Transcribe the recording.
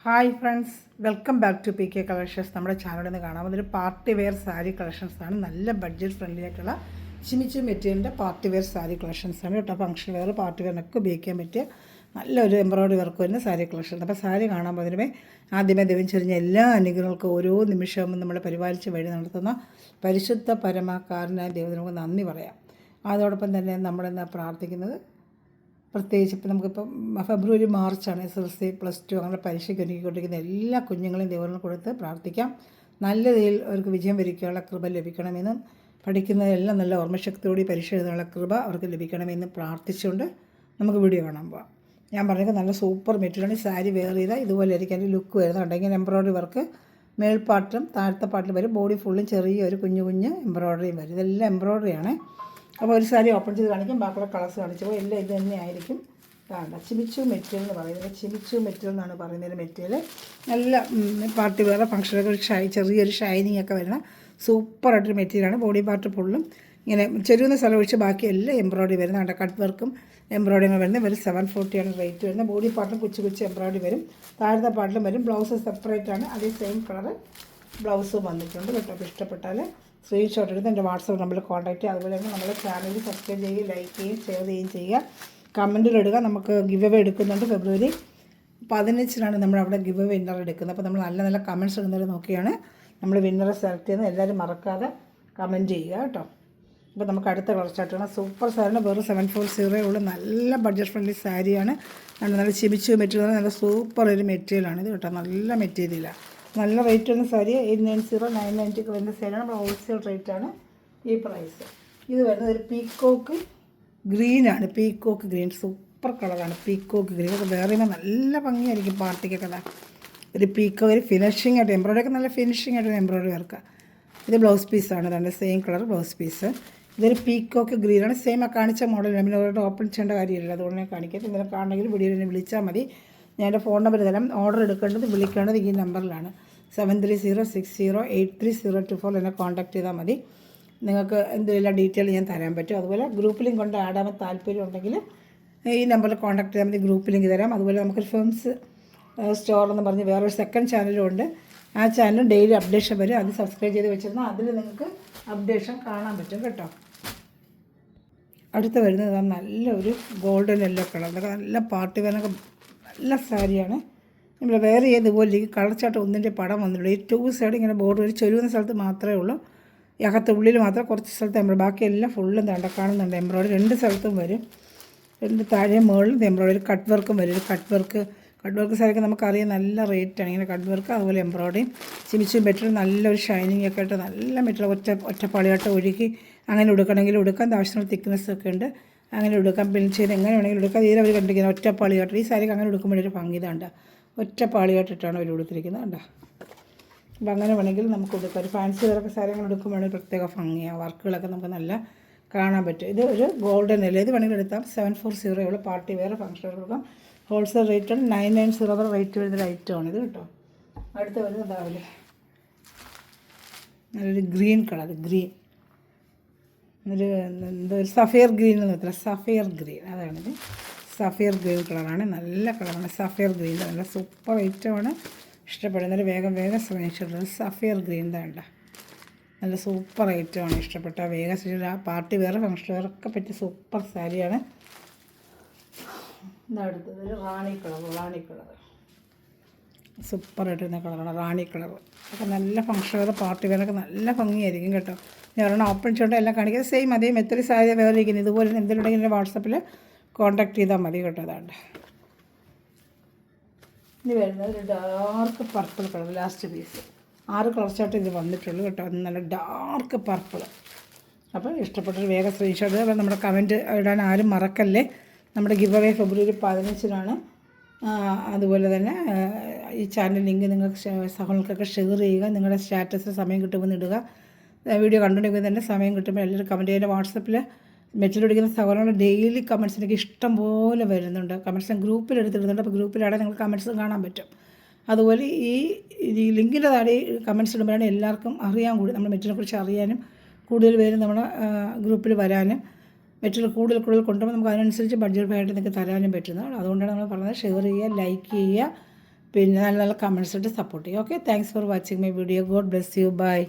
Hi friends, welcome back to P K collections. നമ്മുടെ ചാനലിൽ നിന്ന് കാണാം. അതൊരു പാർട്ടി വെയർ സാരി കളക്ഷൻസാണ്. നല്ല ബഡ്ജറ്റ് ഫ്രണ്ട്ലി ആയിട്ടുള്ള ചിമിച്ചു മെറ്റീരിയലിൻ്റെ പാർട്ടി വെയർ സാരി കളക്ഷൻസാണ് കേട്ടോ. ഫംഗ്ഷൻ വെയർ പാർട്ടി വെയറിനൊക്കെ ഉപയോഗിക്കാൻ പറ്റിയ നല്ലൊരു എംബ്രോയ്ഡറി വർക്ക് വരുന്ന സാരി കളക്ഷൻസ്. അപ്പോൾ സാരി കാണാൻ പോകുന്നതിനുമേ ആദ്യമേ ദൈവം ചെറിഞ്ഞ എല്ലാ അനുഗ്രഹങ്ങൾക്കും ഓരോ നിമിഷവും നമ്മളെ പരിപാലിച്ച് വഴി നടത്തുന്ന പരിശുദ്ധ പരമാകാരനായ ദൈവത്തിനൊക്കെ നന്ദി പറയാം. അതോടൊപ്പം തന്നെ നമ്മളിന്ന് പ്രാർത്ഥിക്കുന്നത് പ്രത്യേകിച്ച് ഇപ്പോൾ നമുക്കിപ്പം ഫെബ്രുവരി മാർച്ചാണ് SSLC +2 അങ്ങനെ പരീക്ഷയ്ക്ക് ഒരുക്കിക്കൊണ്ടിരിക്കുന്ന എല്ലാ കുഞ്ഞുങ്ങളെയും ദൈവത്തിന് കൊടുത്ത് പ്രാർത്ഥിക്കാം. നല്ല രീതിയിൽ അവർക്ക് വിജയം വരിക്കാനുള്ള കൃപ ലഭിക്കണമെന്നും പഠിക്കുന്നതെല്ലാം നല്ല ഓർമ്മശക്തിയോടെ പരീക്ഷ എഴുതാനുള്ള കൃപ അവർക്ക് ലഭിക്കണമെന്നും പ്രാർത്ഥിച്ചുകൊണ്ട് നമുക്ക് വീഡിയോ കാണാൻ പോകാം. ഞാൻ പറഞ്ഞത് നല്ല സൂപ്പർ മെറ്റീരിയലാണ്. സാരി വെയർ ചെയ്താൽ ഇതുപോലെ ആയിരിക്കും അതിൻ്റെ ലുക്ക് വരുന്നുണ്ടെങ്കിൽ എംബ്രോയ്ഡറി വർക്ക് മേൽപ്പാട്ടും താഴത്തെ പാട്ടിൽ വരും. ബോഡി ഫുള്ളും ചെറിയൊരു കുഞ്ഞു എംബ്രോയ്ഡറിയും വരും. ഇതെല്ലാം എംബ്രോയ്ഡറിയാണ്. അപ്പോൾ ഒരു സാരി ഓപ്പൺ ചെയ്ത് കാണിക്കും, ബാക്കിയുള്ള കളേഴ്സ് കാണിച്ചപ്പോൾ എല്ലാം ഇത് തന്നെ ആയിരിക്കും. ചിമിച്ചു മെറ്റീരിയൽ എന്ന് പറയുന്നത്. ചിമിച്ചു മെറ്റീരിയൽ എന്നാണ് പറയുന്നത്. മെറ്റീരിയൽ നല്ല പാർട്ടി വെയർ ഫംഗ്ഷനൊക്കെ ചെറിയൊരു ഷൈനിങ് ഒക്കെ വരുന്ന സൂപ്പറായിട്ടൊരു മെറ്റീരിയലാണ്. ബോഡി പാർട്ട് ഫുള്ളും ഇങ്ങനെ ചെറിയൊന്ന് സ്ഥലം ഒഴിച്ച് ബാക്കി എല്ലാം എംബ്രോയ്ഡറി വരുന്നുണ്ട്. കട്ട് വർക്കും എംബ്രോയ്ഡറി വരുന്നത് ഒരു 740 റേറ്റ് വരുന്നത്. ബോഡി പാർട്ടും കൊച്ചു എംബ്രോയ്ഡറി വരും. താഴത്തെ പാർട്ടിലും വരും. ബ്ലൗസ് സെപ്പറേറ്റ് ആണ്. അതേ സെയിം കളർ ബ്ലൗസും വന്നിട്ടുണ്ട് കേട്ടോ. അപ്പോൾ ഇഷ്ടപ്പെട്ടാൽ സ്ക്രീൻഷോട്ട് എടുത്ത് എൻ്റെ വാട്സപ്പ് നമ്പറിൽ കോൺടാക്റ്റ് ചെയ്യുക. അതുപോലെ തന്നെ നമ്മുടെ ചാനൽ സബ്സ്ക്രൈബ് ചെയ്യുകയും ലൈക്ക് ചെയ്യുകയും ഷെയർ ചെയ്യുകയും ചെയ്യുക. കമൻറ്റിലിടുക. നമുക്ക് ഗിവ് അവേ എടുക്കുന്നുണ്ട്. ഫെബ്രുവരി 15 നമ്മൾ അവിടെ ഗിവ് അവേ വിന്നർ എടുക്കുന്നത്. അപ്പോൾ നമ്മൾ നല്ല നല്ല കമൻറ്റ്സ് ഇടുന്നത് നോക്കിയാണ് നമ്മൾ വിന്നറെ സെലക്ട് ചെയ്യുന്നത്. എല്ലാവരും മറക്കാതെ കമൻറ്റ് ചെയ്യുക കേട്ടോ. അപ്പോൾ നമുക്ക് അടുത്ത കളർ സ്റ്റാർട്ട് ചെയ്യണം. സൂപ്പർ സാരിയാണ്. വെറും 740 ഉള്ള നല്ല ബഡ്ജറ്റ് ഫ്രണ്ട്ലി സാരിയാണ്. നല്ല ചിമിച്ചു മെറ്റീരിയൽ, നല്ല സൂപ്പർ ഒരു മെറ്റീരിയലാണ് ഇത് കേട്ടോ. നല്ല മെറ്റീരിയലാണ്. നല്ല റേറ്റ് വരുന്ന സാരി 890 990 വരുന്ന സാരിയാണ്. നമ്മൾ ഹോൾസെയിൽ റേറ്റാണ് ഈ പ്രൈസ്. ഇത് വരുന്നത് ഒരു പീക്കോക്ക് ഗ്രീനാണ്. പീക്കോക്ക് ഗ്രീൻ സൂപ്പർ കളറാണ്. പീക്കോക്ക് ഗ്രീൻ അത് വേറെ നല്ല ഭംഗിയായിരിക്കും പാർട്ടിക്കൊക്കെ. ഒരു പീക്കോക്ക് ഒരു ഫിനിഷിംഗ് ആയിട്ട് എംബ്രോയ്ഡറി ഒക്കെ നല്ല ഫിനിഷിംഗ് ആയിട്ട് എംബ്രോയ്ഡറി വർക്ക്. ഇത് ബ്ലൗസ് പീസാണ്. രണ്ട് സെയിം കളർ ബ്ലൗസ് പീസ്. ഇതൊരു പീക്കോക്ക് ഗ്രീനാണ്. സെയിം ആ കാണിച്ച മോഡൽ. പിന്നെ അവരുടെ ഓപ്പൺ ചെയ്യേണ്ട കാര്യമില്ല, അതുകൊണ്ട് ഞാൻ കാണിക്കാം. ഇന്നലെ കാണണമെങ്കിൽ വീഡിയോയിൽ എന്നെ വിളിച്ചാൽ മതി. ഞാൻ എൻ്റെ ഫോൺ നമ്പർ തരാം. ഓർഡർ എടുക്കേണ്ടത് വിളിക്കേണ്ടത് ഈ നമ്പറിലാണ്. 7306083024 എന്നെ കോൺടാക്ട് ചെയ്താൽ മതി. നിങ്ങൾക്ക് എന്തെങ്കിലും ഡീറ്റെയിൽ ഞാൻ തരാൻ പറ്റും. അതുപോലെ ഗ്രൂപ്പ് ലിങ്ക് കൊണ്ട് ആഡ് ആവാൻ താല്പര്യം ഉണ്ടെങ്കിൽ ഈ നമ്പറിൽ കോൺടാക്ട് ചെയ്താൽ മതി. ഗ്രൂപ്പ് ലിങ്ക് തരാം. അതുപോലെ നമുക്കൊരു ഫെംസ് സ്റ്റോർ എന്ന് പറഞ്ഞ് വേറൊരു സെക്കൻഡ് ചാനലും ഉണ്ട്. ആ ചാനലും ഡെയിലി അപ്ഡേഷൻ വരും. അത് സബ്സ്ക്രൈബ് ചെയ്ത് വെച്ചിരുന്നാൽ അതിൽ നിങ്ങൾക്ക് അപ്ഡേഷൻ കാണാൻ പറ്റും കേട്ടോ. അടുത്ത് വരുന്നത് നല്ലൊരു ഗോൾഡൻ യെല്ലോ കളർ. അതൊക്കെ നല്ല പാർട്ടി വെയറിനൊക്കെ നല്ല സാരിയാണ്. നമ്മൾ വേറെ ഇതുപോലെ കളർ ചാട്ട് ഒന്നിൻ്റെ പടം വന്നിട്ടുള്ളൂ. ഈ 2 സൈഡ് ഇങ്ങനെ ബോർഡർ ഒരു ചൊരുവുന്ന സ്ഥലത്ത് മാത്രമേ ഉള്ളൂ. ഈ അകത്ത് ഉള്ളിൽ മാത്രം കുറച്ച് സ്ഥലത്ത് എംബ്രോയ്ഡറി, ബാക്കിയെല്ലാം ഫുള്ളും കാണുന്നുണ്ട്. എംബ്രോയ്ഡറി 2 സ്ഥലത്തും വരും. 2 താഴെ മുകളിലും എംബ്രോയ്ഡറി. കട്ട് വർക്കും വരും. കട്ട് വർക്ക് സാരിക്ക് നമുക്കറിയാം നല്ല റേറ്റാണ്. ഇങ്ങനെ കട്ട് വർക്ക് അതുപോലെ എംബ്രോയ്ഡറിയും ചിമിച്ചും മെറ്റീരിയൽ നല്ലൊരു ഷൈനിങ് ഒക്കെ ആയിട്ട് നല്ല മെറ്റീരിയൽ ഒറ്റപ്പാളിയായിട്ട് ഒഴുകി അങ്ങനെ ഉടുക്കണമെങ്കിൽ ഉടുക്കാൻ ആവശ്യമുള്ള തിക്നെസ് ഒക്കെ ഉണ്ട്. അങ്ങനെ ഉടുക്കാം. പിൻ ചെയ്ത് എങ്ങനെ വേണമെങ്കിലും ഉടുക്കാം. തീരെ അവർ കണ്ടിരിക്കുന്നത് ഒറ്റപ്പാളിയായിട്ട്. ഈ സാരിക്ക് അങ്ങനെ ഉടുക്കുമ്പോഴൊരു ഭംഗി ഇതാണ്ട് ഒറ്റപ്പാളിയായിട്ടിട്ടാണ് അവർ ഉടുത്തിരിക്കുന്നത് കണ്ടോ. അപ്പോൾ അങ്ങനെ വേണമെങ്കിൽ നമുക്ക് ഉടുക്കാം. ഒരു ഫാൻസി വേറൊക്കെ സാരികൾ ഉടുക്കുമ്പോഴാണെങ്കിൽ പ്രത്യേക ഭംഗിയാണ്. വർക്കുകളൊക്കെ നമുക്ക് നല്ല കാണാൻ പറ്റും. ഇത് ഒരു ഗോൾഡൻ അല്ലേ. ഇത് വേണമെങ്കിൽ എടുത്താൽ 740 ഉള്ള പാർട്ടി വേറെ ഫംഗ്ഷൻ കൊടുക്കാം. ഹോൾസെയിൽ റേറ്റാണ്. 990 റേറ്റ് വരുന്നൊരു ഐറ്റമാണ് ഇത് കേട്ടോ. അടുത്ത് വരുന്നത് രാവിലെ നല്ലൊരു ഗ്രീൻ കളർ. ഗ്രീൻ ഒരു സഫയർ ഗ്രീൻ എന്ന് പറയത്തില്ല, സഫയർ ഗ്രീൻ അതാണിത്. സഫയർ ഗ്രീൻ കളറാണ്. നല്ല കളറാണ്. സഫയർ ഗ്രീൻ നല്ല സൂപ്പർ ഐറ്റമാണ്. ഇഷ്ടപ്പെടുന്നൊരു വേഗം സ്ക്രീൻഷോട്ട്. സഫയർ ഗ്രീൻ വേണ്ട നല്ല സൂപ്പർ ഐറ്റമാണ്. ഇഷ്ടപ്പെട്ട വേഗം പാർട്ടി വേറെ ഫംഗ്ഷൻ വേറൊക്കെ പറ്റിയ സൂപ്പർ സാരിയാണ്. ഇതടുത്തത് ഒരു റാണി കളർ സൂപ്പറായിട്ടിരുന്ന കളറാണ്. റാണി കളർ അപ്പോൾ നല്ല ഫംഗ്ഷൻ വേറെ പാർട്ടി വേറൊക്കെ നല്ല ഭംഗിയായിരിക്കും കേട്ടോ. ഞാൻ ഒരെണ്ണം ഓപ്പൺ ചെയ്തിട്ട് എല്ലാം കാണിക്കുക. സെയിം അതേ മെത്തരി സാരി വേറെ ഇരിക്കുന്നത്. ഇതുപോലെ എന്തെങ്കിലും ഉണ്ടെങ്കിൽ എൻ്റെ വാട്സപ്പിൽ കോൺടാക്ട് ചെയ്താൽ മതി കേട്ടോ. അതാണ്ട് ഇനി വരുന്നത് ഒരു dark purple colour. Last piece 6 colour chart ഇത് വന്നിട്ടുള്ളൂ കേട്ടോ. നല്ല ഡാർക്ക് പർപ്പിൾ. അപ്പോൾ ഇഷ്ടപ്പെട്ടൊരു വേഗം സ്ക്രീൻഷോട്ട്. അപ്പോൾ നമ്മുടെ കമൻറ്റ് ഇടാൻ ആരും മറക്കല്ലേ. നമ്മുടെ ഗിവ് അവേ ഫെബ്രുവരി 15 അതുപോലെ തന്നെ ഈ ചാനൽ ലിങ്ക് നിങ്ങൾക്ക് സഹോദരങ്ങൾക്കൊക്കെ ഷെയർ ചെയ്യുക. നിങ്ങളുടെ സ്റ്റാറ്റസ് സമയം കിട്ടുമ്പോൾ ഇടുക. വീഡിയോ കണ്ടുകൊണ്ടിരിക്കുമ്പോൾ തന്നെ സമയം കിട്ടുമ്പോൾ എല്ലാവരും കമൻറ്റ് ചെയ്യുക. വാട്സപ്പിൽ മെറ്റീരിയൽ അടിക്കുന്ന സഹോദരങ്ങൾ ഡെയിലി കമൻറ്റ്സ് എനിക്ക് ഇഷ്ടം പോലെ വരുന്നുണ്ട്. കമൻറ്റ്സ് ഞാൻ ഗ്രൂപ്പിൽ എടുത്തിടുന്നുണ്ട്. അപ്പോൾ ഗ്രൂപ്പിലാണ് നിങ്ങൾക്ക് കമൻറ്റ്സ് കാണാൻ പറ്റും. അതുപോലെ ഈ ലിങ്കിൻ്റെ താഴെ കമൻറ്റ്സ് ഇടുമ്പോഴാണ് എല്ലാവർക്കും അറിയാൻ കൂടി നമ്മുടെ മെറ്റീരിയലിനെ കുറിച്ച് അറിയാനും കൂടുതൽ പേര് നമ്മുടെ ഗ്രൂപ്പിൽ വരാനും മെറ്റീരിയൽ കൂടുതൽ കൊണ്ടുപോകുമ്പോൾ നമുക്ക് അതിനനുസരിച്ച് ബഡ്ജറ്റ് ആയിട്ട് നിങ്ങൾക്ക് തരാനും പറ്റുന്നത്. അതുകൊണ്ടാണ് നമ്മൾ പറഞ്ഞത് ഷെയർ ചെയ്യുക, ലൈക്ക് ചെയ്യുക, പിന്നെ നല്ല നല്ല കമൻസ് ഇട്ട് സപ്പോർട്ട് ചെയ്യുക. Okay, thanks for watching my video. God bless you. By.